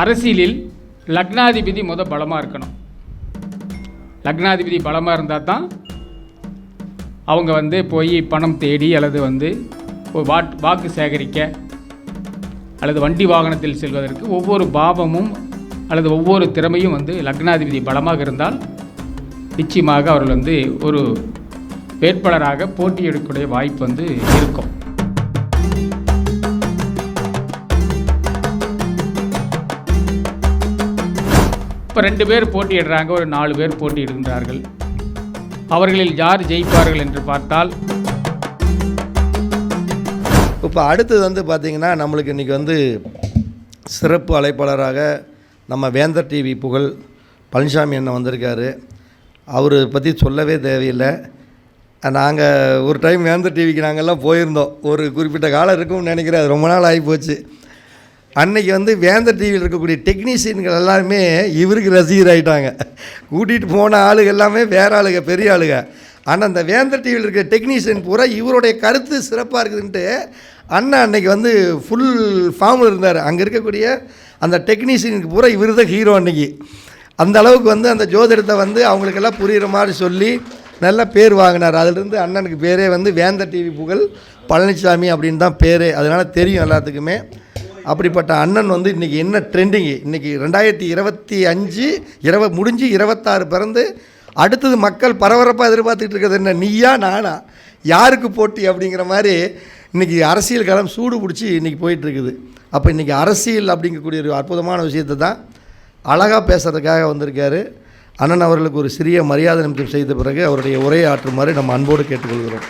அரசியலில் லக்னாதிபதி பலமாக இருக்கணும். லக்னாதிபதி பலமாக இருந்தால் தான் அவங்க போய் பணம் தேடி அல்லது வாக்கு சேகரிக்க அல்லது வண்டி வாகனத்தில் செல்வதற்கு ஒவ்வொரு பாவமும் அல்லது ஒவ்வொரு திறமையும் லக்னாதிபதி பலமாக இருந்தால் நிச்சயமாக அவர்கள் ஒரு வேட்பாளராக போட்டியிடக்கூடிய வாய்ப்பு இருக்கும். இப்போ 2 பேர் போட்டியிடுறாங்க, ஒரு 4 பேர் போட்டியிடுகின்றார்கள். அவர்களில் யார் ஜெயிப்பார்கள் என்று பார்த்தால், இப்போ அடுத்தது பார்த்திங்கன்னா நம்மளுக்கு இன்றைக்கி சிறப்பு அழைப்பாளராக நம்ம வேந்தர் டிவி புகழ் பழனிசாமி அண்ணன் வந்திருக்காரு. அவரை பற்றி சொல்லவே தேவையில்லை. நாங்கள் ஒரு டைம் வேந்தர் டிவிக்கு நாங்கள்லாம் போயிருந்தோம். ஒரு குறிப்பிட்ட காலம் இருக்கும்னு நினைக்கிறேன், அது ரொம்ப நாள் ஆகி போச்சு. அன்றைக்கி வேந்தர் டிவியில் இருக்கக்கூடிய டெக்னீஷியன்கள் எல்லாருமே இவருக்கு ரசிகர் ஆகிட்டாங்க. கூட்டிகிட்டு போன ஆளுகள் எல்லாமே வேறு ஆளுங்க, பெரிய ஆளுங்க. ஆனால் அந்த வேந்தர் டிவியில் இருக்கிற டெக்னீஷியன் பூரா இவருடைய கருத்து சிறப்பாக இருக்குதுன்ட்டு அண்ணன் அன்றைக்கி ஃபுல் ஃபார்மில் இருந்தார். அங்கே இருக்கக்கூடிய அந்த டெக்னீஷியனுக்கு பூரா இவர் தான் ஹீரோ. அன்றைக்கி அந்த அளவுக்கு அந்த ஜோதிடத்தை அவங்களுக்கெல்லாம் புரிகிற மாதிரி சொல்லி நல்ல பேர் வாங்கினார். அதிலிருந்து அண்ணனுக்கு பேரே வேந்தர் டிவி புகழ் பழனிசாமி அப்படின்னு தான் பேர். அதனால் தெரியும் எல்லாத்துக்குமே. அப்படிப்பட்ட அண்ணன் இன்றைக்கி என்ன ட்ரெண்டிங்கு, இன்றைக்கி 2025 முடிஞ்சு 26 பிறந்து அடுத்தது மக்கள் பரபரப்பாக எதிர்பார்த்துக்கிட்டு இருக்கிறது என்ன, நீயா நானா, யாருக்கு போட்டி அப்படிங்கிற மாதிரி இன்றைக்கி அரசியல் களம் சூடு பிடிச்சி இன்றைக்கி போயிட்டுருக்குது. அப்போ இன்றைக்கி அரசியல் அப்படிங்கக்கூடிய ஒரு அற்புதமான விஷயத்தை தான் அழகாக பேசுகிறதுக்காக வந்திருக்காரு. அண்ணன் அவர்களுக்கு ஒரு சிறிய மரியாதை நிமிஷம் செய்த பிறகு அவருடைய உரையை ஆற்றுமாறு நம்ம அன்போடு கேட்டுக்கொள்கிறோம்.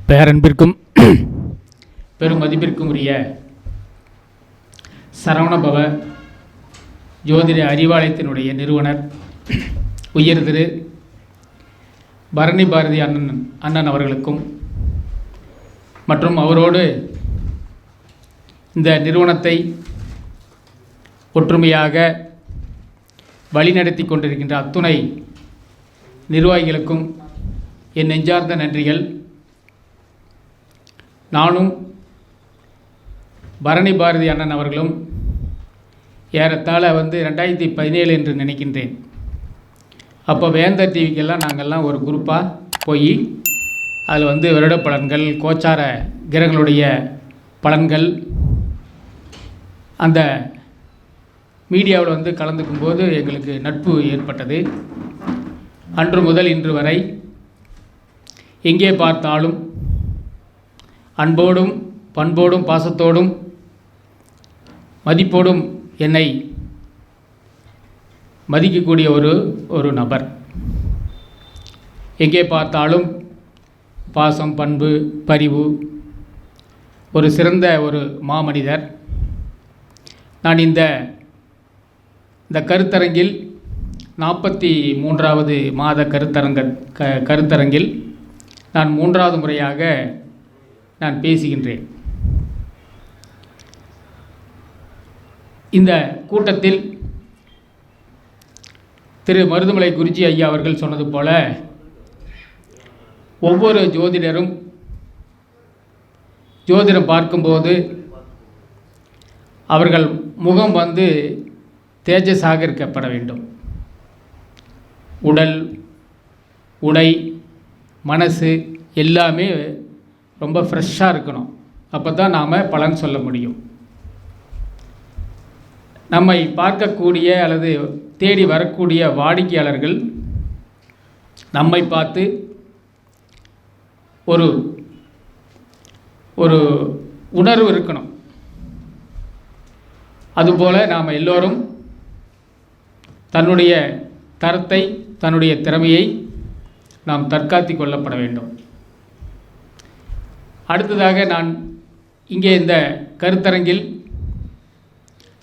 பேரன்பிற்கும் பெரும் மதிப்பிற்கும் உரிய சரவணபவ ஜோதிட அறிவாலயத்தினுடைய நிறுவனர் உயர் திரு பரணி பாரதி அண்ணன் அவர்களுக்கும் மற்றும் அவரோடு இந்த நிறுவனத்தை ஒற்றுமையாக வழிநடத்தி கொண்டிருக்கின்ற அத்துணை நிர்வாகிகளுக்கும் என் நெஞ்சார்ந்த நன்றிகள். நானும் பரணி பாரதி அண்ணன் அவர்களும் ஏறத்தாழ 2017 என்று நினைக்கின்றேன். அப்போ வேந்தர் டிவிக்கெல்லாம் நாங்கள்லாம் ஒரு குரூப்பாக போய் அதில் வருட பலன்கள், கோச்சார கிரகங்களுடைய பலன்கள் அந்த மீடியாவில் கலந்துக்கும் போது எங்களுக்கு நட்பு ஏற்பட்டது. அன்று முதல் இன்று வரை எங்கே பார்த்தாலும் அன்போடும் பண்போடும் பாசத்தோடும் மதிப்போடும் என்னை மதிக்கக்கூடிய ஒரு நபர். எங்கே பார்த்தாலும் பாசம், பண்பு, பரிவு, ஒரு சிறந்த ஒரு மாமனிதர். நான் இந்த கருத்தரங்கில் 43வது மாத கருத்தரங்கில் நான் 3வது முறையாக நான் பேசுகின்றேன். இந்த கூட்டத்தில் திரு மருதுமலை குருஜி ஐயா அவர்கள் சொன்னது போல ஒவ்வொரு ஜோதிடரும் ஜோதிடம் பார்க்கும்போது அவர்கள் முகம் தேஜஸாக இருக்கப்பட வேண்டும். உடல், உடை, மனசு எல்லாமே ரொம்ப ஃப்ரெஷ்ஷாக இருக்கணும். அப்போ தான் நாம் பலன் சொல்ல முடியும். நம்மை பார்க்கக்கூடிய அல்லது தேடி வரக்கூடிய வாடிக்கையாளர்கள் நம்மை பார்த்து ஒரு ஒரு உணர்வு இருக்கணும். அதுபோல் நாம் எல்லோரும் தன்னுடைய தரத்தை, தன்னுடைய திறமையை நாம் தற்காத்து கொள்ளப்பட வேண்டும். அடுத்ததாக நான் இங்கே இந்த கருத்தரங்கில்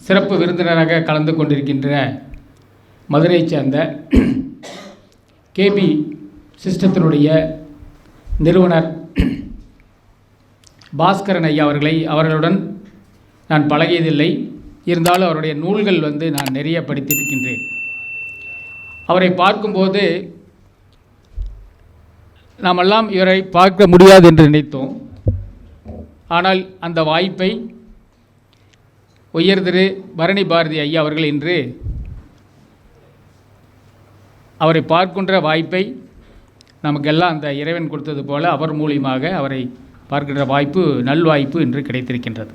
சிறப்பு விருந்தினராக கலந்து கொண்டிருக்கின்ற மதுரையை சேர்ந்த கேபி சிஸ்டத்தினுடைய நிறுவனர் பாஸ்கரன் ஐயா அவர்களுடன் நான் பழகியதில்லை. இருந்தாலும் அவருடைய நூல்கள் நான் நிறைய படித்திருக்கின்றேன். அவரை பார்க்கும்போது நாமெல்லாம் இவரை பார்க்க முடியாது என்று நினைத்தோம். ஆனால் அந்த வாய்ப்பை உயர் திரு பரணி பாரதி ஐயா அவர்கள் இன்று அவரை பார்க்கின்ற வாய்ப்பை நமக்கெல்லாம் அந்த இறைவன் கொடுத்தது போல அவர் மூலியமாக அவரை பார்க்கின்ற வாய்ப்பு, நல்வாய்ப்பு இன்று கிடைத்திருக்கின்றது.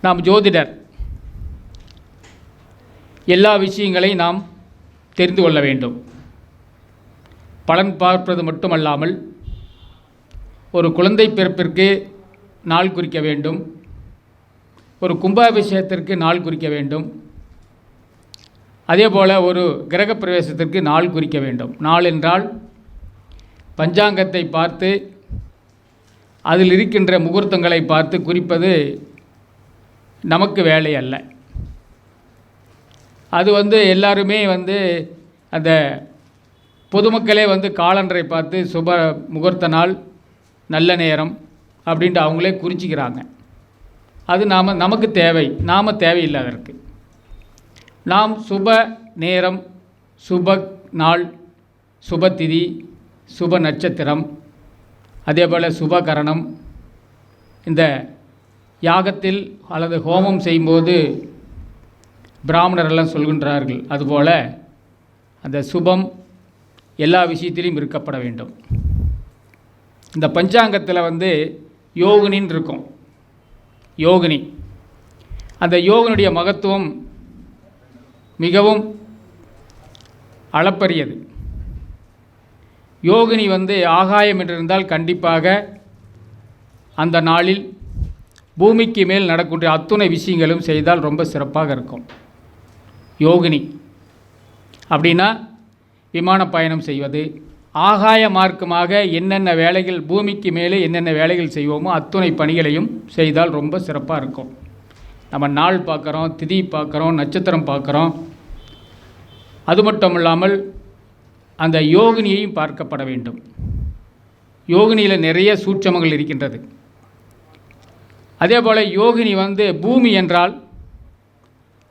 நாம் ஜோதிடர், எல்லா விஷயங்களையும் நாம் தெரிந்து கொள்ள வேண்டும். பலன் பார்ப்பது மட்டுமல்லாமல் ஒரு குழந்தை பிறப்பிற்கு நாள் குறிக்க வேண்டும், ஒரு கும்பாபிஷேகத்திற்கு நாள் குறிக்க வேண்டும், அதேபோல் ஒரு கிரகப்பிரவேசத்திற்கு நாள் குறிக்க வேண்டும். நாள் என்றால் பஞ்சாங்கத்தை பார்த்து அதில் இருக்கின்ற முகூர்த்தங்களை பார்த்து குறிப்பது நமக்கு வேலை அல்ல. அது எல்லாருமே அந்த பொதுமக்களே காலண்டரை பார்த்து சுப முகூர்த்த நாள், நல்ல நேரம் அப்படின்ட்டு அவங்களே குறிச்சிக்கிறாங்க. அது நமக்கு தேவை, நாம் தேவையில்லை அதற்கு. நாம் சுப நேரம், சுப நாள், சுபதிதி, சுப நட்சத்திரம், அதேபோல் சுபகரணம், இந்த யாகத்தில் அல்லது ஹோமம் செய்யும்போது பிராமணரெல்லாம் சொல்கின்றார்கள், அதுபோல் அந்த சுபம் எல்லா விஷயத்திலையும் இருக்கப்பட வேண்டும். இந்த பஞ்சாங்கத்தில் யோகினின்னு இருக்கும். யோகினி, அந்த யோகனுடைய மகத்துவம் மிகவும் அளப்பரியது. யோகினி ஆகாயம் என்றிருந்தால் கண்டிப்பாக அந்த நாளில் பூமிக்கு மேல் நடக்கின்ற அத்துணை விஷயங்களும் செய்தால் ரொம்ப சிறப்பாக இருக்கும். யோகினி அப்படின்னா விமான பயணம் செய்வது, ஆகாய மார்க்கமாக என்னென்ன வேலைகள், பூமிக்கு மேலே என்னென்ன வேலைகள் செய்வோமோ அத்துணை பணிகளையும் செய்தால் ரொம்ப சிறப்பாக இருக்கும். நம்ம நாள் பார்க்குறோம், திதி பார்க்குறோம், நட்சத்திரம் பார்க்குறோம். அது மட்டும் இல்லாமல் அந்த யோகினியையும் பார்க்கப்பட வேண்டும். யோகினியில் நிறைய சூட்சமங்கள் இருக்கின்றது. அதே போல் யோகினி பூமி என்றால்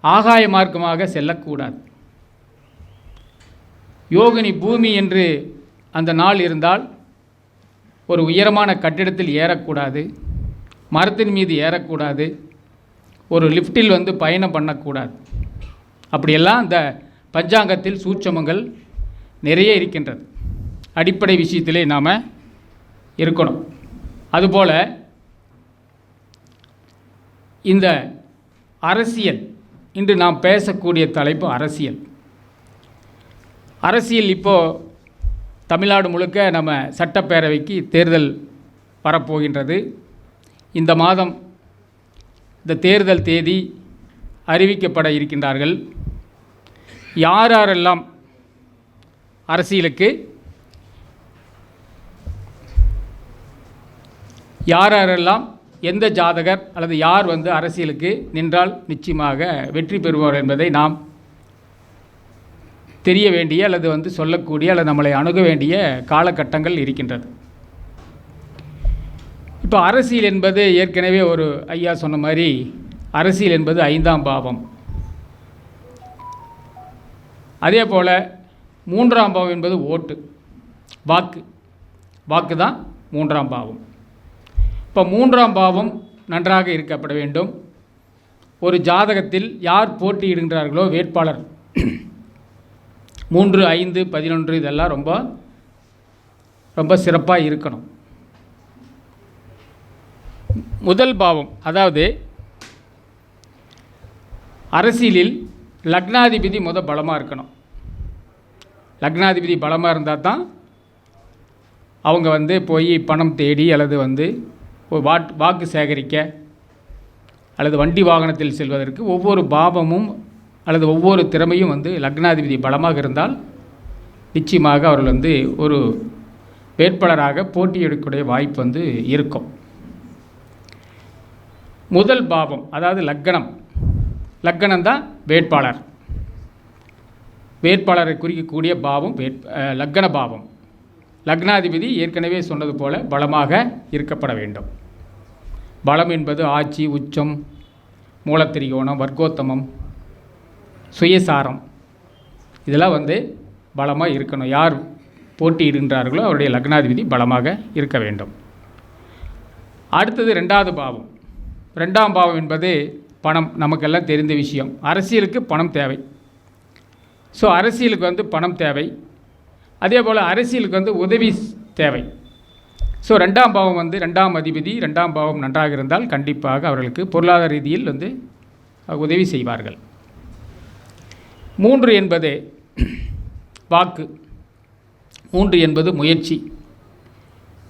ஆகாய மார்க்கமாக செல்லக்கூடாது. யோகினி பூமி என்று அந்த நாள் இருந்தால் ஒரு உயரமான கட்டிடத்தில் ஏறக்கூடாது, மரத்தின் மீது ஏறக்கூடாது, ஒரு லிஃப்டில் பயணம் பண்ணக்கூடாது. அப்படியெல்லாம் அந்த பஞ்சாங்கத்தில் சூட்சமங்கள் நிறைய இருக்கின்றது. அடிப்படை விஷயத்திலே நாம் இருக்கணும். அதுபோல் இந்த அரசியல், இன்று நாம் பேசக்கூடிய தலைப்பு அரசியல். அரசியல் இப்போது தமிழ்நாடு முழுக்க நம்ம சட்டப்பேரவைக்கு தேர்தல் வரப்போகின்றது. இந்த மாதம் இந்த தேர்தல் தேதி அறிவிக்கப்பட இருக்கின்றார்கள். யாரெல்லாம் அரசியலுக்கு யாரெல்லாம் எந்த ஜாதகர் அல்லது யார் அரசியலுக்கு நின்றால் நிச்சயமாக வெற்றி பெறுவார் என்பதை நாம் தெரிய வேண்டிய அல்லது சொல்லக்கூடிய அல்லது நம்மளை அணுக வேண்டிய காலகட்டங்கள் இருக்கின்றது. இப்போ அரசியல் என்பது ஏற்கனவே ஒரு ஐயா சொன்ன மாதிரி அரசியல் என்பது 5ஆம் பாவம். அதே போல் 3ஆம் பாவம் என்பது ஓட்டு, வாக்கு தான் 3ஆம் பாவம். இப்போ 3ஆம் பாவம் நன்றாக இருக்கப்பட வேண்டும். ஒரு ஜாதகத்தில் யார் போட்டியிடுகின்றார்களோ வேட்பாளர் 3, 5, 11 இதெல்லாம் ரொம்ப ரொம்ப சிறப்பாக இருக்கணும். முதல் பாவம், அதாவது அரசியலில் லக்னாதிபதி பலமாக இருக்கணும். லக்னாதிபதி பலமாக இருந்தால் தான் அவங்க போய் பணம் தேடி அல்லது வாக்கு சேகரிக்க அல்லது வண்டி வாகனத்தில் செல்வதற்கு ஒவ்வொரு பாவமும் அல்லது ஒவ்வொரு திறமையும் வந்து லக்னாதிபதி பலமாக இருந்தால் நிச்சயமாக அவர்கள் வந்து ஒரு வேட்பாளராக போட்டியிடக்கூடிய வாய்ப்பு வந்து இருக்கும். முதல் பாவம் அதாவது லக்கணம் தான் வேட்பாளர். வேட்பாளரை குறிக்கக்கூடிய பாவம் லக்கண பாவம். லக்னாதிபதி ஏற்கனவே சொன்னது போல பலமாக இருக்கப்பட வேண்டும். பலம் என்பது ஆட்சி, உச்சம், மூலத்திரிகோணம், வர்க்கோத்தமம், சுயசாரம், இதெல்லாம் வந்து பலமாக இருக்கணும். யார் போட்டியிடுகின்றார்களோ அவருடைய லக்னாதிபதி பலமாக இருக்க வேண்டும். அடுத்தது ரெண்டாவது பாவம். ரெண்டாம் பாவம் என்பது பணம். நமக்கெல்லாம் தெரிந்த விஷயம். அரசியலுக்கு பணம் தேவை. ஸோ அரசியலுக்கு வந்து பணம் தேவை. அதே போல் அரசியலுக்கு வந்து உதவி தேவை. ஸோ ரெண்டாம் பாவம் வந்து ரெண்டாம் அதிபதி ரெண்டாம் பாவம் நன்றாக இருந்தால் கண்டிப்பாக அவர்களுக்கு பொருளாதார ரீதியில் வந்து உதவி செய்வார்கள். 3 என்பது வாக்கு, 3 என்பது முயற்சி,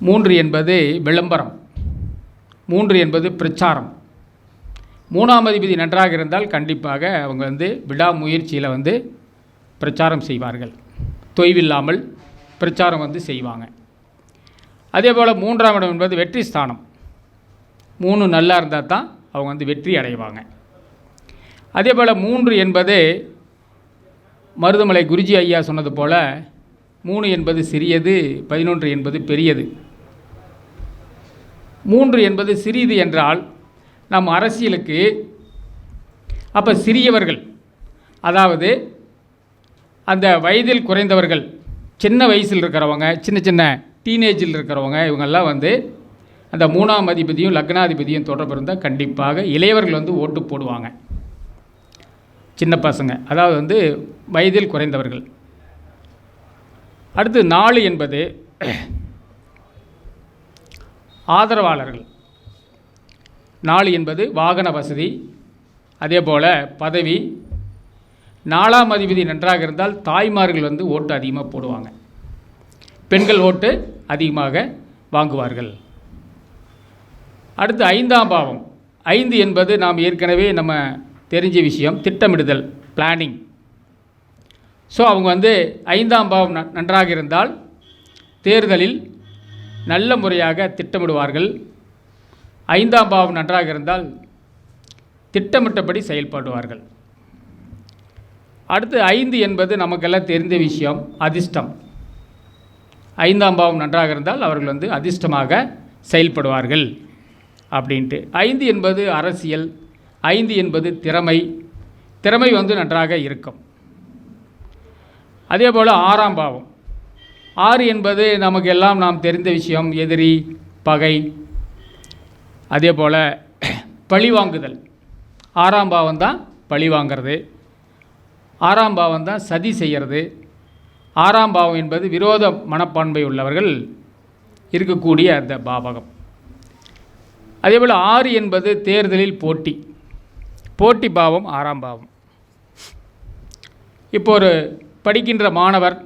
3 என்பது விளம்பரம், 3 என்பது பிரச்சாரம். 3ஆம் அதிபதி நன்றாக இருந்தால் கண்டிப்பாக அவங்க வந்து விடாமுயற்சியில் வந்து பிரச்சாரம் செய்வார்கள். தொய்வில்லாமல் பிரச்சாரம் வந்து செய்வாங்க. அதே போல் 3ஆம் இடம் என்பது வெற்றி ஸ்தானம். 3 நல்லா இருந்தால் தான் அவங்க வந்து வெற்றி அடைவாங்க. அதே போல் 3 என்பது மருதமலை குருஜி ஐயா சொன்னது போல் 3 என்பது சிறியது, 11 என்பது பெரியது. 3 என்பது சிறியது என்றால் நம் அரசியலுக்கு அப்போ சிறியவர்கள், அதாவது அந்த வயதில் குறைந்தவர்கள், சின்ன வயசில் இருக்கிறவங்க, சின்ன டீனேஜில் இருக்கிறவங்க, இவங்கெல்லாம் வந்து அந்த 3ஆம் அதிபதியும் லக்னாதிபதியும் தொடர்பு இருந்தால் கண்டிப்பாக இளையவர்கள் வந்து ஓட்டு போடுவாங்க. சின்ன பசங்க, அதாவது வந்து வயதில் குறைந்தவர்கள். அடுத்து 4 என்பது ஆதரவாளர்கள். 4 என்பது வாகன வசதி, அதே போல் பதவி. 4ஆம் அதிபதி நன்றாக இருந்தால் தாய்மார்கள் வந்து ஓட்டு அதிகமாக போடுவாங்க. பெண்கள் ஓட்டு அதிகமாக வாங்குவார்கள். அடுத்து 5ஆம் பாவம். 5 என்பது நாம் ஏற்கனவே நம்ம தெரிஞ்ச விஷயம், திட்டமிடுதல், பிளானிங். ஸோ அவங்க வந்து 5ஆம் பாவம் நன்றாக இருந்தால் தேர்தலில் நல்ல முறையாக திட்டமிடுவார்கள். 5ஆம் பாவம் நன்றாக இருந்தால் திட்டமிட்டபடி செயல்படுவார்கள். அடுத்து 5 என்பது நமக்கெல்லாம் தெரிந்த விஷயம், அதிர்ஷ்டம். 5ஆம் பாவம் நன்றாக இருந்தால் அவர்கள் வந்து அதிர்ஷ்டமாக செயல்படுவார்கள் அப்படின்ட்டு. 5 என்பது அரசியல், 5 என்பது திறமை வந்து நன்றாக இருக்கும். அதே போல் 6ஆம் பாவம். 6 என்பது நமக்கு எல்லாம் நாம் தெரிந்த விஷயம், எதிரி, பகை, அதே போல் பழிவாங்குதல். 6ஆம் பாவம் தான் பழி வாங்கிறது. 6ஆம் பாவம் தான் சதி செய்கிறது. 6ஆம் பாவம் என்பது விரோத மனப்பான்மை உள்ளவர்கள் இருக்கக்கூடிய அந்த பாவகம். அதேபோல் 6 என்பது தேர்தலில் போட்டி பாவம் 6ஆம் பாவம். இப்போ ஒரு படிக்கின்ற மாணவர்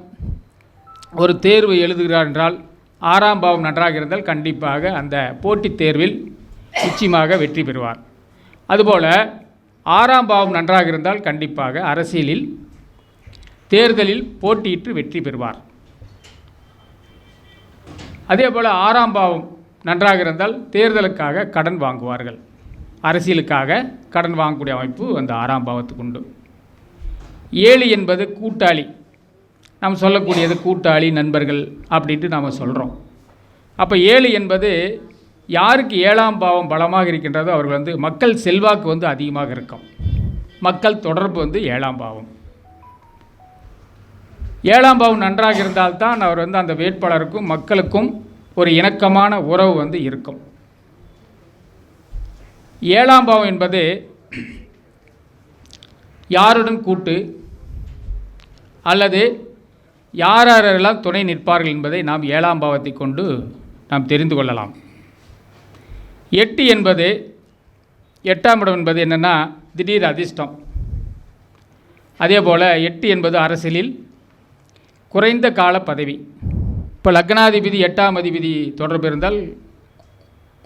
ஒரு தேர்வு எழுதுகிறார் என்றால் 6ஆம் பாவம் நன்றாக இருந்தால் கண்டிப்பாக அந்த போட்டித் தேர்வில் நிச்சயமாக வெற்றி பெறுவார். அதுபோல் 6ஆம் பாவம் நன்றாக இருந்தால் கண்டிப்பாக அரசியலில் தேர்தலில் போட்டியிட்டு வெற்றி பெறுவார். அதே போல் 6ஆம் பாவம் நன்றாக இருந்தால் தேர்தலுக்காக கடன் வாங்குவார்கள். அரசியலுக்காக கடன் வாங்கக்கூடிய அமைப்பு அந்த 6ஆம் பாவத்துக்கு உண்டு. 7 என்பது கூட்டாளி. நாம் சொல்லக்கூடியது கூட்டாளி, நண்பர்கள் அப்படின்ட்டு நாம் சொல்கிறோம். அப்போ 7 என்பது யாருக்கு 7ஆம் பாவம் பலமாக இருக்கின்றதோ அவர்கள் வந்து மக்கள் செல்வாக்கு வந்து அதிகமாக இருக்கும். மக்கள் தொடர்பு வந்து 7ஆம் பாவம். 7ஆம் பாவம் நன்றாக இருந்தால்தான் அவர் வந்து அந்த வேட்பாளருக்கும் மக்களுக்கும் ஒரு இணக்கமான உறவு வந்து இருக்கும். 7ஆம் பாவம் என்பது யாருடன் கூட்டு அல்லது யாரெல்லாம் துணை நிற்பார்கள் என்பதை நாம் 7ஆம் பாவத்தை கொண்டு நாம் தெரிந்து கொள்ளலாம். 8 என்பது 8ஆம் இடம் என்பது என்னென்னா திடீர் அதிர்ஷ்டம். அதே போல் 8 என்பது அரசியலில் குறைந்த கால பதவி. இப்போ லக்னாதிபதி 8ஆம் அதிபதி தொடர்பு இருந்தால்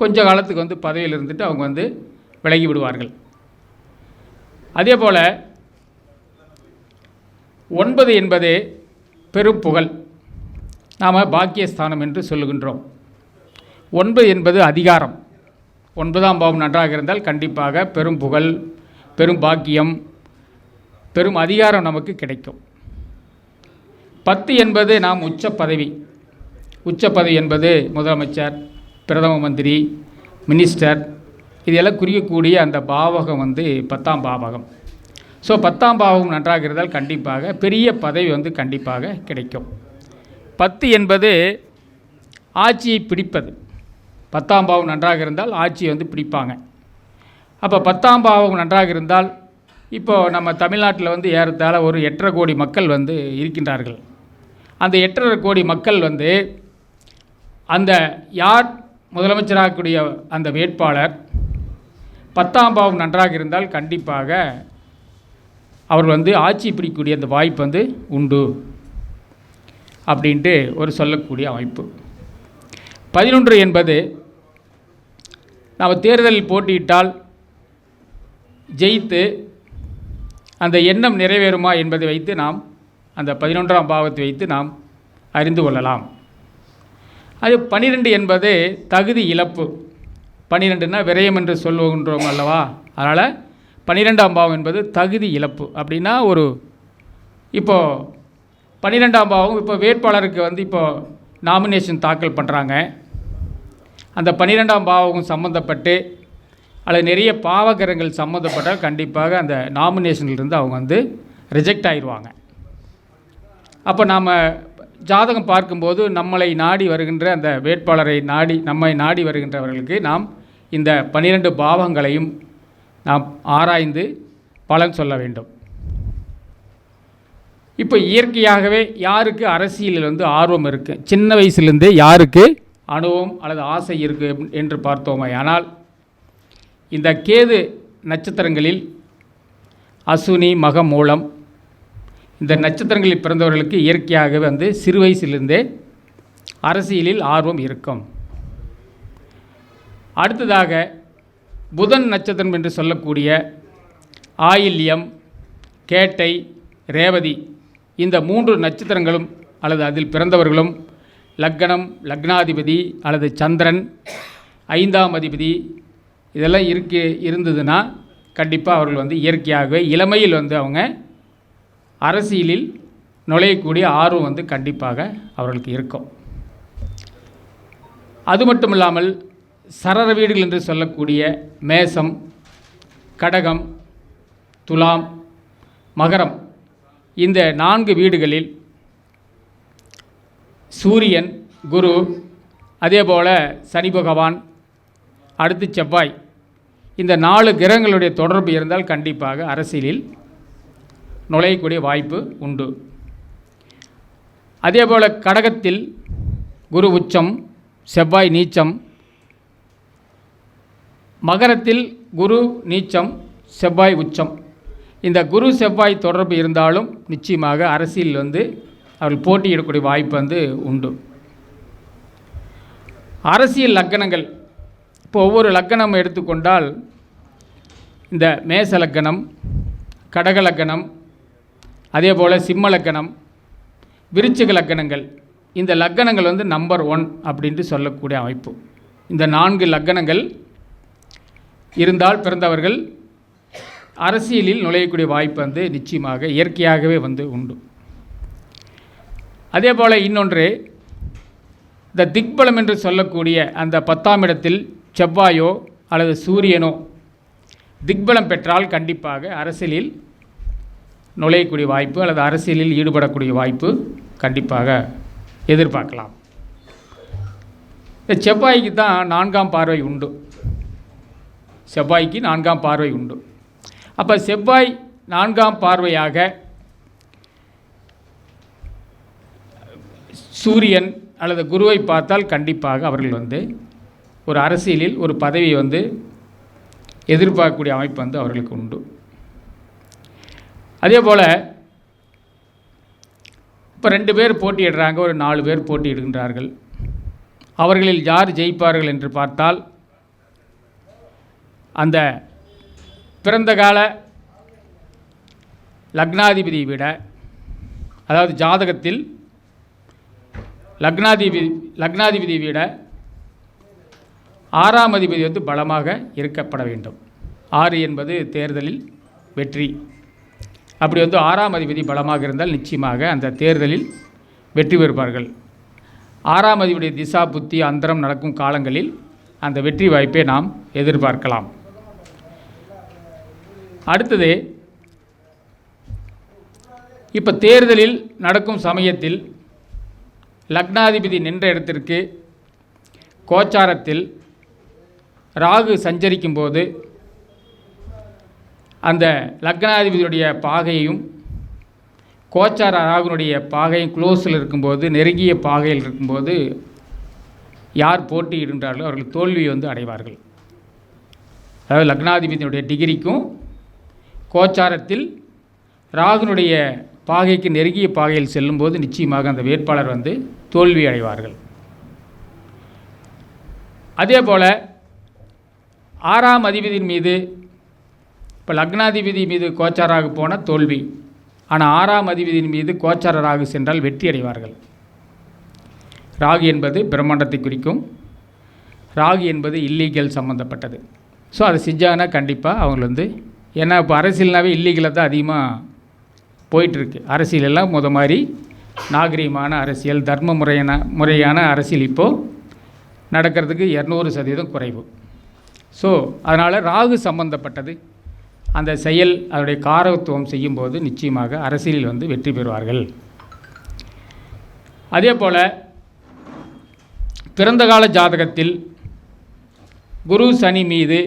கொஞ்ச காலத்துக்கு வந்து பதவியில் இருந்துட்டு அவங்க வந்து விலகி விடுவார்கள். அதே போல் 9 என்பது பெரும் புகழ், நாம் பாக்கியஸ்தானம் என்று சொல்லுகின்றோம். 9 என்பது அதிகாரம். 9ஆம் பாவம் நன்றாக இருந்தால் கண்டிப்பாக பெரும் புகழ், பெரும் பாக்கியம், பெரும் அதிகாரம் நமக்கு கிடைக்கும். 10 என்பது நாம் உச்ச பதவி. உச்ச பதவி என்பது முதலமைச்சர், பிரதம மந்திரி, மினிஸ்டர், இதெல்லாம் குறிக்கக்கூடிய அந்த பாவகம் 10ஆம் பாவகம். ஸோ 10ஆம் பாவகம் நன்றாக இருந்தால் கண்டிப்பாக பெரிய பதவி கண்டிப்பாக கிடைக்கும். 10 என்பது ஆட்சியை பிடிப்பது. 10ஆம் பாவம் நன்றாக இருந்தால் ஆட்சியை பிடிப்பாங்க. அப்போ 10ஆம் பாவம் நன்றாக இருந்தால், இப்போது நம்ம தமிழ்நாட்டில் ஏறத்தாழ ஒரு 8.5 கோடி மக்கள் இருக்கின்றார்கள். அந்த 8.5 கோடி மக்கள் அந்த யார் முதலமைச்சராகக்கூடிய அந்த வேட்பாளர் 10ஆம் பாவம் நன்றாக இருந்தால் கண்டிப்பாக அவர் ஆட்சி பிடிக்கக்கூடிய அந்த வாய்ப்பு உண்டு அப்படின்ட்டு ஒரு சொல்லக்கூடிய அமைப்பு. 11 என்பது நாம் தேர்தலில் போட்டியிட்டால் ஜெயித்து அந்த எண்ணம் நிறைவேறுமா என்பதை வைத்து நாம் அந்த 11ஆம் பாவத்தை வைத்து நாம் அறிந்து கொள்ளலாம். அது 12 என்பது தகுதி இழப்பு. 12னா விரயம் என்று சொல்லுகின்றோம் அல்லவா? அதனால் 12ஆம் பாவம் என்பது தகுதி இழப்பு. அப்படின்னா இப்போது 12ஆம் பாவம் இப்போ வேட்பாளருக்கு இப்போது நாமினேஷன் தாக்கல் பண்ணுறாங்க. அந்த 12ஆம் பாவம் சம்மந்தப்பட்டு அல்லது நிறைய பாவகரங்கள் சம்மந்தப்பட்டால் கண்டிப்பாக அந்த நாமினேஷன்லேருந்து அவங்க ரிஜெக்ட் ஆயிடுவாங்க. அப்போ நாம் ஜாதகம் பார்க்கும்போது நம்மளை நாடி வருகின்ற அந்த வேட்பாளரை நம்மை நாடி வருகின்றவர்களுக்கு நாம் இந்த 12 பாவங்களையும் நாம் ஆராய்ந்து பலன் சொல்ல வேண்டும். இப்போ இயற்கையாகவே யாருக்கு அரசியலில் ஆர்வம் இருக்குது, சின்ன வயசுலேருந்தே யாருக்கு அனுபவம் அல்லது ஆசை இருக்குது என்று பார்த்தோமே, ஆனால் இந்த கேது நட்சத்திரங்களில் அசுனி, மகம், மூலம் இந்த நட்சத்திரங்களில் பிறந்தவர்களுக்கு இயற்கையாகவே சிறு வயசிலிருந்தே அரசியலில் ஆர்வம் இருக்கும். அடுத்ததாக புதன் நட்சத்திரம் என்று சொல்லக்கூடிய ஆயில்யம், கேட்டை, ரேவதி இந்த 3 நட்சத்திரங்களும் அல்லது அதில் பிறந்தவர்களும் லக்னம், லக்னாதிபதி அல்லது சந்திரன் 5ஆம் அதிபதி இதெல்லாம் இருந்ததுன்னா கண்டிப்பாக அவர்கள் இயற்கையாகவே இளமையில் அவங்க அரசியலில் நுழையக்கூடிய ஆர்வம் கண்டிப்பாக அவர்களுக்கு இருக்கும். அது மட்டும் இல்லாமல் சரர வீடுகள் என்று சொல்லக்கூடிய மேசம், கடகம், துலாம், மகரம் இந்த 4 வீடுகளில் சூரியன், குரு, அதே போல் சனி பகவான், அடுத்து செவ்வாய் இந்த 4 கிரகங்களுடைய தொடர்பு இருந்தால் கண்டிப்பாக அரசியலில் நுழையக்கூடிய வாய்ப்பு உண்டு. அதே போல் கடகத்தில் குரு உச்சம், செவ்வாய் நீச்சம், மகரத்தில் குரு நீச்சம், செவ்வாய் உச்சம். இந்த குரு செவ்வாய் தொடர்பு இருந்தாலும் நிச்சயமாக அரசியல் அவர்கள் போட்டியிடக்கூடிய வாய்ப்பு உண்டு. அரசியல் லக்கணங்கள் இப்போ ஒவ்வொரு லக்கணம் எடுத்துக்கொண்டால் இந்த மேச லக்கணம், கடக லக்கணம், அதே போல் சிம்ம லக்கணம், விருச்சிக லக்கணங்கள் இந்த லக்கணங்கள் நம்பர் 1 அப்படின்ட்டு சொல்லக்கூடிய அமைப்பு. இந்த 4 லக்கணங்கள் இருந்தால் பிறந்தவர்கள் அரசியலில் நுழையக்கூடிய வாய்ப்பு நிச்சயமாக இயற்கையாகவே உண்டு. அதே போல் இன்னொன்று இந்த திக்பலம் என்று சொல்லக்கூடிய அந்த 10ஆம் இடத்தில் செவ்வாயோ அல்லது சூரியனோ திக்பலம் பெற்றால் கண்டிப்பாக அரசியலில் நுழையக்கூடிய வாய்ப்பு அல்லது அரசியலில் ஈடுபடக்கூடிய வாய்ப்பு கண்டிப்பாக எதிர்பார்க்கலாம். இந்த செவ்வாய்க்கு தான் 4ஆம் பார்வை உண்டு. செவ்வாய்க்கு 4ஆம் பார்வை உண்டு. அப்போ செவ்வாய் 4ஆம் பார்வையாக சூரியன் அல்லது குருவை பார்த்தால் கண்டிப்பாக அவர்கள் ஒரு அரசியலில் ஒரு பதவியை எதிர்பார்க்கக்கூடிய அமைப்பு அவர்களுக்கு உண்டு. அதே போல் இப்போ 2 பேர் போட்டியிடுறாங்க, ஒரு 4 பேர் போட்டியிடுகின்றார்கள். அவர்களில் யார் ஜெயிப்பார்கள் என்று பார்த்தால் அந்த பிறந்த கால லக்னாதிபதியை விட, அதாவது ஜாதகத்தில் லக்னாதிபதியை விட 6ஆம் அதிபதி வந்து பலமாக இருக்கப்பட வேண்டும். 6 என்பது தேர்தலில் வெற்றி. அப்படி வந்து 6ஆம் அதிபதி பலமாக இருந்தால் நிச்சயமாக அந்த தேர்தலில் வெற்றி பெறுவார்கள். 6ஆம் அதிபதியுடைய திசா புத்தி அந்தரம் நடக்கும் காலங்களில் அந்த வெற்றி வாய்ப்பை நாம் எதிர்பார்க்கலாம். அடுத்தது, இப்போ தேர்தலில் நடக்கும் சமயத்தில் லக்னாதிபதி நின்ற இடத்திற்கு கோச்சாரத்தில் ராகு சஞ்சரிக்கும் போது அந்த லக்னாதிபதியுடைய பாகையும் கோச்சார ராகுனுடைய பாகையும் க்ளோஸில் இருக்கும்போது, நெருங்கிய பாகையில் இருக்கும்போது யார் போட்டியிடுகின்றார்களோ அவர்கள் தோல்வி வந்து அடைவார்கள். அதாவது லக்னாதிபதியினுடைய டிகிரிக்கும் கோச்சாரத்தில் ராகுனுடைய பாகைக்கு நெருங்கிய பாகையில் செல்லும்போது நிச்சயமாக அந்த வேட்பாளர் வந்து தோல்வி அடைவார்கள். அதே போல் 6ஆம் அதிபதியின் மீது, இப்போ லக்னாதிபதி மீது கோச்சாராக போன தோல்வி, ஆனால் 6ஆம் அதிபதியின் மீது கோச்சாரராக சென்றால் வெற்றி அடைவார்கள். ராகு என்பது பிரம்மாண்டத்தை குறிக்கும். ராகு என்பது இல்லீகல் சம்மந்தப்பட்டது. ஸோ அதை செஞ்சாங்கன்னா கண்டிப்பாக அவங்க வந்து, ஏன்னா இப்போ அரசியல்னாவே இல்லீகலாக தான் அதிகமாக போயிட்டுருக்கு. அரசியலெல்லாம் மாதிரி நாகரீகமான அரசியல், தர்ம முறையான அரசியல் இப்போது நடக்கிறதுக்கு 200% குறைவு. ஸோ அதனால் ராகு சம்பந்தப்பட்டது அந்த செயல், அதனுடைய காரகத்துவம் செய்யும்போது நிச்சயமாக அரசியலில் வந்து வெற்றி பெறுவார்கள். அதே போல் பிறந்தகால ஜாதகத்தில் குரு சனி மீது,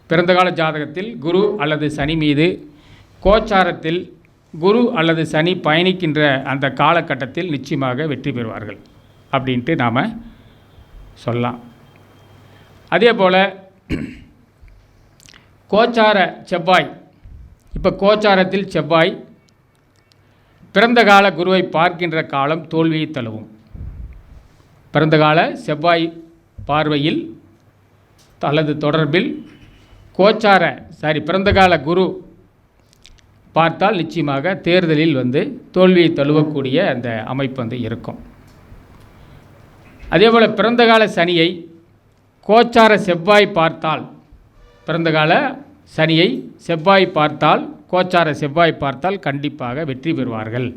பிறந்தகால ஜாதகத்தில் குரு அல்லது சனி மீது கோச்சாரத்தில் குரு அல்லது சனி பயணிக்கின்ற அந்த காலகட்டத்தில் நிச்சயமாக வெற்றி பெறுவார்கள் அப்படின்ட்டு நாம் சொல்லலாம். அதே போல் கோச்சார செவ்வாய், இப்போ கோச்சாரத்தில் செவ்வாய் பிறந்தகால குருவை பார்க்கின்ற காலம் தோல்வியை தழுவும். பிறந்தகால செவ்வாய் பார்வையில் அல்லது தொடர்பில் பிறந்தகால குரு பார்த்தால் நிச்சயமாக தேர்தலில் வந்து தோல்வியை தழுவக்கூடிய அந்த அமைப்பு வந்து இருக்கும். அதேபோல் பிறந்தகால சனியை கோச்சார செவ்வாய் பார்த்தால், பிறந்தகால சனியை செவ்வாய் பார்த்தால், கோச்சார செவ்வாய் பார்த்தால் கண்டிப்பாக வெற்றி பெறுவார்கள்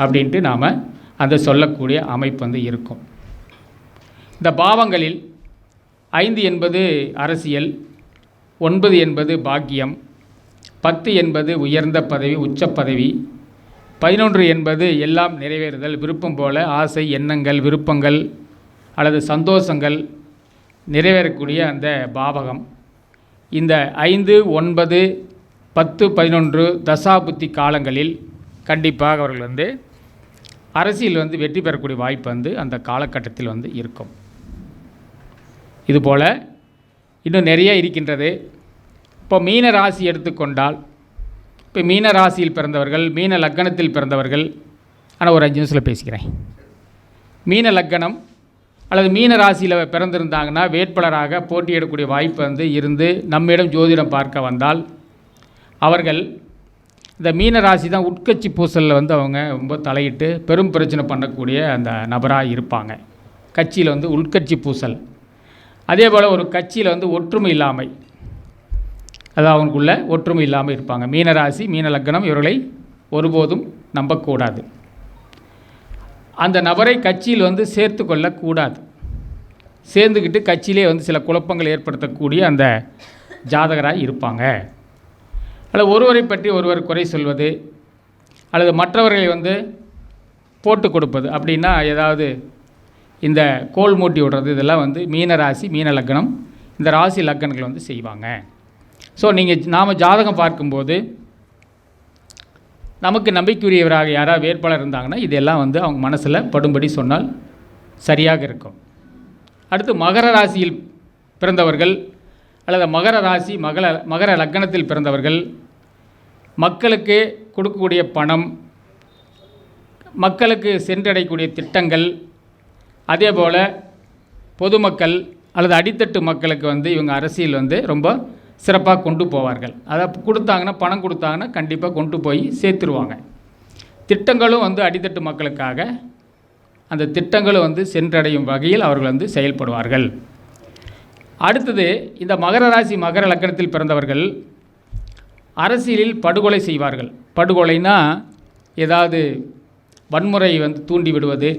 அப்படின்ட்டு நாம் அந்த சொல்லக்கூடிய அமைப்பு வந்து இருக்கும். இந்த பாவங்களில் 5 என்பது அரசியல், 9 என்பது பாக்கியம், 10 என்பது உயர்ந்த பதவி, உச்ச பதவி, 11 என்பது எல்லாம் நிறைவேறுதல், விருப்பம் போல ஆசை, எண்ணங்கள், விருப்பங்கள் அல்லது சந்தோஷங்கள் நிறைவேறக்கூடிய அந்த பாவகம். இந்த 5, 9, 10, 11 தசாபுத்தி காலங்களில் கண்டிப்பாக அவர்கள் வந்து அரசியல் வந்து வெற்றி பெறக்கூடிய வாய்ப்பு வந்து அந்த காலகட்டத்தில் வந்து இருக்கும். இதுபோல் இன்னும் நிறைய இருக்கின்றது. இப்போ மீன ராசி எடுத்துக்கொண்டால், இப்போ மீன ராசியில் பிறந்தவர்கள், மீன லக்கணத்தில் பிறந்தவர்கள், ஆனால் ஒரு 5 நிமிஷத்தில் பேசிக்கிறேன். மீன லக்கணம் அல்லது மீன ராசியில் பிறந்திருந்தாங்கன்னா வேட்பாளராக போட்டியிடக்கூடிய வாய்ப்பு வந்து இருந்து நம்மிடம் ஜோதிடம் பார்க்க வந்தால் அவர்கள் இந்த மீன ராசி தான் உட்கட்சி பூசலில் வந்து அவங்க ரொம்ப தலையிட்டு பெரும் பிரச்சனை பண்ணக்கூடிய அந்த நபராக இருப்பாங்க. கட்சியில் வந்து உட்கட்சி பூசல். அதே போல் ஒரு கட்சியில் வந்து ஒற்றுமை இல்லாமை, அது அவங்களுக்குள்ள ஒற்றுமை இல்லாமல் இருப்பாங்க. மீனராசி மீன லக்னம் இவர்களை ஒருபோதும் நம்பக்கூடாது. அந்த நபரை கட்சியில் வந்து சேர்த்து கொள்ளக்கூடாது. சேர்ந்துக்கிட்டு கட்சியிலே வந்து சில குழப்பங்கள் ஏற்படுத்தக்கூடிய அந்த ஜாதகராக இருப்பாங்க. அல்லது ஒருவரை பற்றி ஒருவர் குறை சொல்வது அல்லது மற்றவர்களை வந்து போட்டு கொடுப்பது, அப்படின்னா ஏதாவது இந்த கோல் மூட்டி விடுறது, இதெல்லாம் வந்து மீன ராசி மீன லக்னம் இந்த ராசி லக்கணங்கள் வந்து செய்வாங்க. ஸோ நாம் ஜாதகம் பார்க்கும்போது நமக்கு நம்பிக்கையுரியவராக யாராவது வேட்பாளர் இருந்தாங்கன்னா இதெல்லாம் வந்து அவங்க மனசில் படும்படி சொன்னால் சரியாக இருக்கும். அடுத்து மகர ராசியில் பிறந்தவர்கள் அல்லது மகர ராசி மகர லக்கணத்தில் பிறந்தவர்கள் மக்களுக்கு கொடுக்கக்கூடிய பணம், மக்களுக்கு சென்றடையக்கூடிய திட்டங்கள், அதே போல் பொதுமக்கள் அல்லது அடித்தட்டு மக்களுக்கு வந்து இவங்க அரசியல் வந்து ரொம்ப சிறப்பாக கொண்டு போவார்கள். அதை கொடுத்தாங்கன்னா, பணம் கொடுத்தாங்கன்னா கண்டிப்பாக கொண்டு போய் சேர்த்துருவாங்க. திட்டங்களும் வந்து அடித்தட்டு மக்களுக்காக அந்த திட்டங்களும் வந்து சென்றடையும் வகையில் அவர்கள் வந்து செயல்படுவார்கள். அடுத்தது, இந்த மகர ராசி மகர லக்னத்தில் பிறந்தவர்கள் அரசியலில் படுகொலை செய்வார்கள். படுகொலைனா ஏதாவது வன்முறை வந்து தூண்டி விடுவது,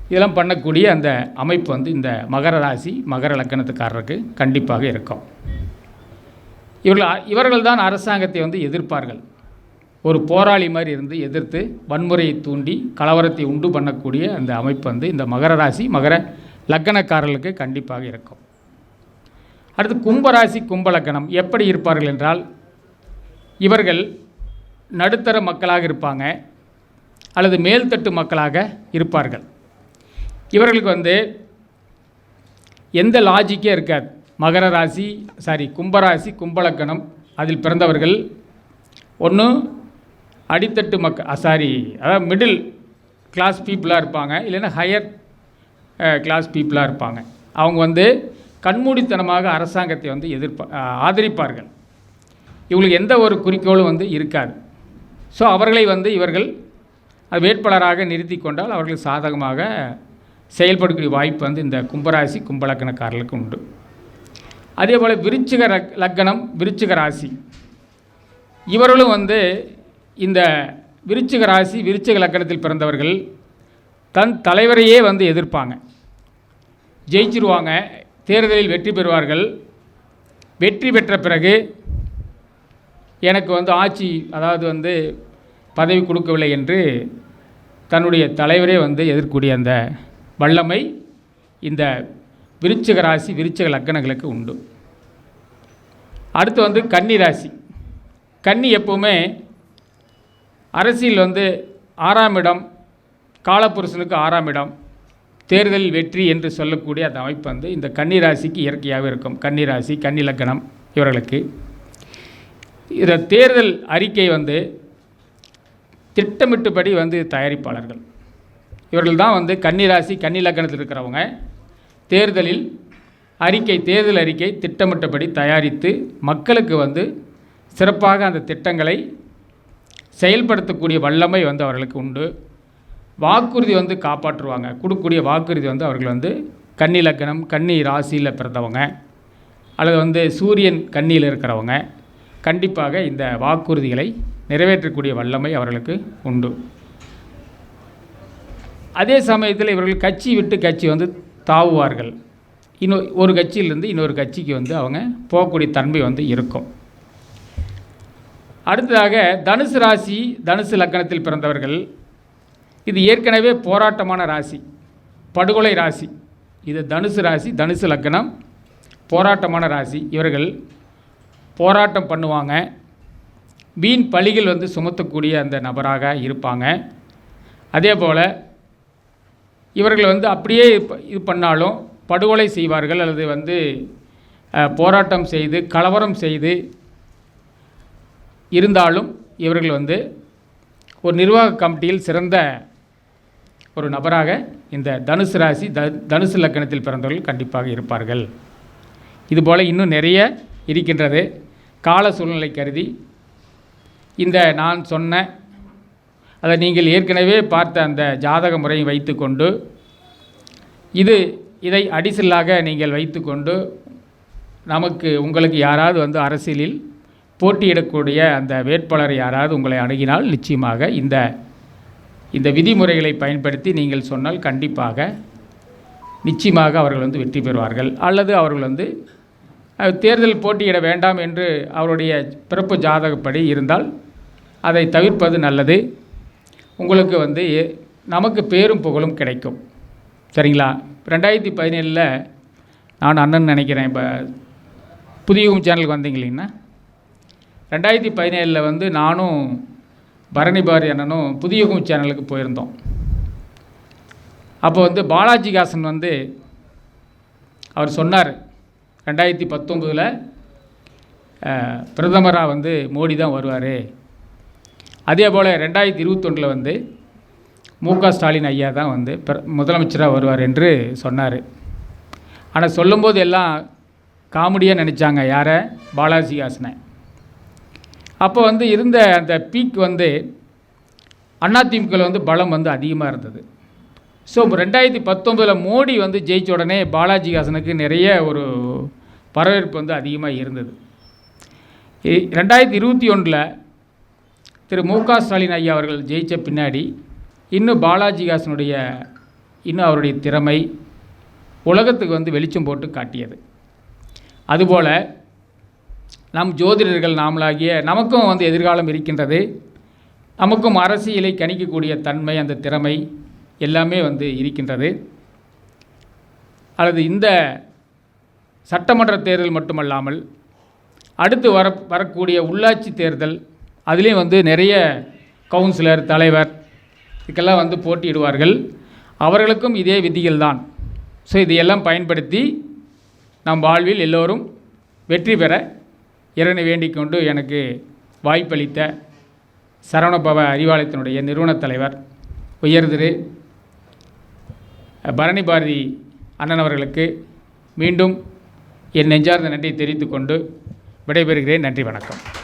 இதெல்லாம் பண்ணக்கூடிய அந்த அமைப்பு வந்து இந்த மகர ராசி மகர லக்னத்துக்காரருக்கு கண்டிப்பாக இருக்கும். இவர்கள் தான் அரசாங்கத்தை வந்து எதிர்ப்பார்கள். ஒரு போராளி மாதிரி இருந்து எதிர்த்து வன்முறையை தூண்டி கலவரத்தை உண்டு பண்ணக்கூடிய அந்த அமைப்பு வந்து இந்த மகர ராசி மகர லக்னக்காரர்களுக்கு கண்டிப்பாக இருக்கும். அடுத்து கும்பராசி கும்ப லக்னம் எப்படி இருப்பார்கள் என்றால், இவர்கள் நடுத்தர மக்களாக இருப்பாங்க அல்லது மேல்தட்டு மக்களாக இருப்பார்கள். இவர்களுக்கு வந்து எந்த லாஜிக்கே இருக்காது. மகர ராசி கும்பராசி கும்பலக்கணம் அதில் பிறந்தவர்கள் ஒன்று அடித்தட்டு அதாவது மிடில் கிளாஸ் பீப்புளாக இருப்பாங்க, இல்லைன்னா ஹையர் கிளாஸ் பீப்புளாக இருப்பாங்க. அவங்க வந்து கண்மூடித்தனமாக அரசாங்கத்தை வந்து ஆதரிப்பார்கள். இவங்களுக்கு எந்த ஒரு குறிக்கோளும் வந்து இருக்காது. ஸோ அவர்களை வந்து இவர்கள் வேட்பாளராக நிறுத்தி கொண்டால் அவர்கள் சாதகமாக செயல்படக்கூடிய வாய்ப்பு வந்து இந்த கும்பராசி கும்பலக்கணக்காரர்களுக்கு உண்டு. அதே போல் விருச்சிக லக்னம் விருச்சிக ராசி, இவர்களும் வந்து இந்த விருச்சிக ராசி விருச்சிக லக்னத்தில் பிறந்தவர்கள் தன் தலைவரையே வந்து எதிர்ப்பாங்க. ஜெயிச்சிருவாங்க, தேர்தலில் வெற்றி பெறுவார்கள். வெற்றி பெற்ற பிறகு எனக்கு வந்து ஆட்சி அதாவது வந்து பதவி கொடுக்கவில்லை என்று தன்னுடைய தலைவரே வந்து எதிர்க்கூடிய அந்த வல்லமை இந்த விருச்சிக ராசி விருச்சிக லக்னங்களுக்கு உண்டு. அடுத்து வந்து கன்னி ராசி. கன்னி எப்போவுமே அரசியல் வந்து 6ஆம் இடம், காலப்புருஷனுக்கு 6ஆம் இடம், தேர்தலில் வெற்றி என்று சொல்லக்கூடிய அந்த அமைப்பு வந்து இந்த கன்னி ராசிக்கு இயற்கையாகவே இருக்கும். கன்னி ராசி கன்னி லக்னம் இவர்களுக்கு இந்த தேர்தல் அறிக்கை வந்து திட்டமிட்டுபடி வந்து தயாரிப்பாளர்கள். இவர்கள் தான் வந்து கன்னி ராசி கன்னி லக்னத்தில் இருக்கிறவங்க தேர்தல் அறிக்கை திட்டமிட்டபடி தயாரித்து மக்களுக்கு வந்து சிறப்பாக அந்த திட்டங்களை செயல்படுத்தக்கூடிய வல்லமை வந்து அவர்களுக்கு உண்டு. வாக்குறுதி வந்து காப்பாற்றுவாங்க. கொடுக்கக்கூடிய வாக்குறுதி வந்து அவர்கள் வந்து கன்னி லக்னம் கன்னி ராசியில் பிறந்தவங்க அல்லது வந்து சூரியன் கன்னியில் இருக்கிறவங்க கண்டிப்பாக இந்த வாக்குறுதிகளை நிறைவேற்றக்கூடிய வல்லமை அவர்களுக்கு உண்டு. அதே சமயத்தில் இவர்கள் கட்சி விட்டு கட்சி வந்து தாவுவார்கள். ஒரு கட்சியிலிருந்து இன்னொரு கட்சிக்கு வந்து அவங்க போகக்கூடிய தன்மை வந்து இருக்கும். அடுத்ததாக தனுசு ராசி தனுசு லக்னத்தில் பிறந்தவர்கள், இது ஏற்கனவே போராட்டமான ராசி, படுகொலை ராசி. இது தனுசு ராசி தனுசு லக்னம் போராட்டமான ராசி. இவர்கள் போராட்டம் பண்ணுவாங்க, வீண் பழிகள் வந்து சுமத்தக்கூடிய அந்த நபராக இருப்பாங்க. அதே போல் இவர்கள் வந்து அப்படியே இது பண்ணாலும் படுகொலை செய்வார்கள் அல்லது வந்து போராட்டம் செய்து கலவரம் செய்து இருந்தாலும் இவர்கள் வந்து ஒரு நிர்வாக கமிட்டியில் சிறந்த ஒரு நபராக இந்த தனுசு ராசி தனுசு லக்னத்தில் பிறந்தவர்கள் கண்டிப்பாக இருப்பார்கள். இதுபோல் இன்னும் நிறைய இருக்கின்றது. கால சூழ்நிலை கருதி இந்த நான் சொன்ன அதை நீங்கள் ஏற்கனவே பார்த்த அந்த ஜாதக முறையை வைத்துக்கொண்டு இதை அடிசலாக நீங்கள் வைத்துக்கொண்டு உங்களுக்கு யாராவது வந்து அரசியலில் போட்டியிடக்கூடிய அந்த வேட்பாளர் யாராவது உங்களை அணுகினால் நிச்சயமாக இந்த விதிமுறைகளை பயன்படுத்தி நீங்கள் சொன்னால் கண்டிப்பாக நிச்சயமாக அவர்கள் வந்து வெற்றி பெறுவார்கள். அல்லது அவர்கள் வந்து தேர்தல் போட்டியிட வேண்டாம் என்று அவருடைய பிறப்பு ஜாதகப்படி இருந்தால் அதை தவிர்ப்பது நல்லது. உங்களுக்கு வந்து நமக்கு பேரும் புகழும் கிடைக்கும். சரிங்களா? 2017 நான் அண்ணன் நினைக்கிறேன், இப்போ புதியகம் சேனலுக்கு வந்தீங்க இல்லைங்கன்னா 2017 வந்து நானும் பரணிபாரி அண்ணனும் புதியகம் சேனலுக்கு போயிருந்தோம். அப்போ வந்து பாலாஜிகாசன் வந்து அவர் சொன்னார் 2019 பிரதமராக வந்து மோடி தான் வருவார். அதே போல் 2021 வந்து மு.க. ஸ்டாலின் ஐயா தான் வந்து முதலமைச்சராக வருவார் என்று சொன்னார். ஆனால் சொல்லும்போது எல்லாம் காமெடியாக நினச்சாங்க. யாரை? பாலாஜி ஹாசனை. அப்போ வந்து இருந்த அந்த பீக் வந்து அதிமுகவில் வந்து பலம் வந்து அதிகமாக இருந்தது. ஸோ 2019 மோடி வந்து ஜெயிச்ச உடனே பாலாஜி ஹாசனுக்கு நிறைய ஒரு வரவேற்பு வந்து அதிகமாக இருந்தது. 2021 திரு மு.க. ஸ்டாலின் ஐயா அவர்கள் ஜெயித்த பின்னாடி இன்னும் பாலாஜி ஹாசனுடைய அவருடைய திறமை உலகத்துக்கு வந்து வெளிச்சம் போட்டு காட்டியது. அதுபோல் நம் ஜோதிடர்கள் நாமளாகிய நமக்கும் வந்து எதிர்காலம் இருக்கின்றது. நமக்கும் அரசியலை கணிக்கக்கூடிய தன்மை, அந்த திறமை எல்லாமே வந்து இருக்கின்றது. அல்லது இந்த சட்டமன்ற தேர்தல் மட்டுமல்லாமல் அடுத்து வரக்கூடிய உள்ளாட்சி தேர்தல், அதுலேயும் வந்து நிறைய கவுன்சிலர், தலைவர் இதுக்கெல்லாம் வந்து போட்டியிடுவார்கள். அவர்களுக்கும் இதே விதிகள் தான். ஸோ இதையெல்லாம் பயன்படுத்தி நம் வாழ்வில் எல்லோரும் வெற்றி பெற இறைவனை வேண்டிக் கொண்டு எனக்கு வாய்ப்பளித்த சரவணபவ அறிவாலயத்தினுடைய நிறுவனத் தலைவர் உயர் திரு பரணி பாரதி அண்ணன் அவர்களுக்கு மீண்டும் என் நெஞ்சார்ந்த நன்றியை தெரிவித்துக் கொண்டு விடைபெறுகிறேன். நன்றி, வணக்கம்.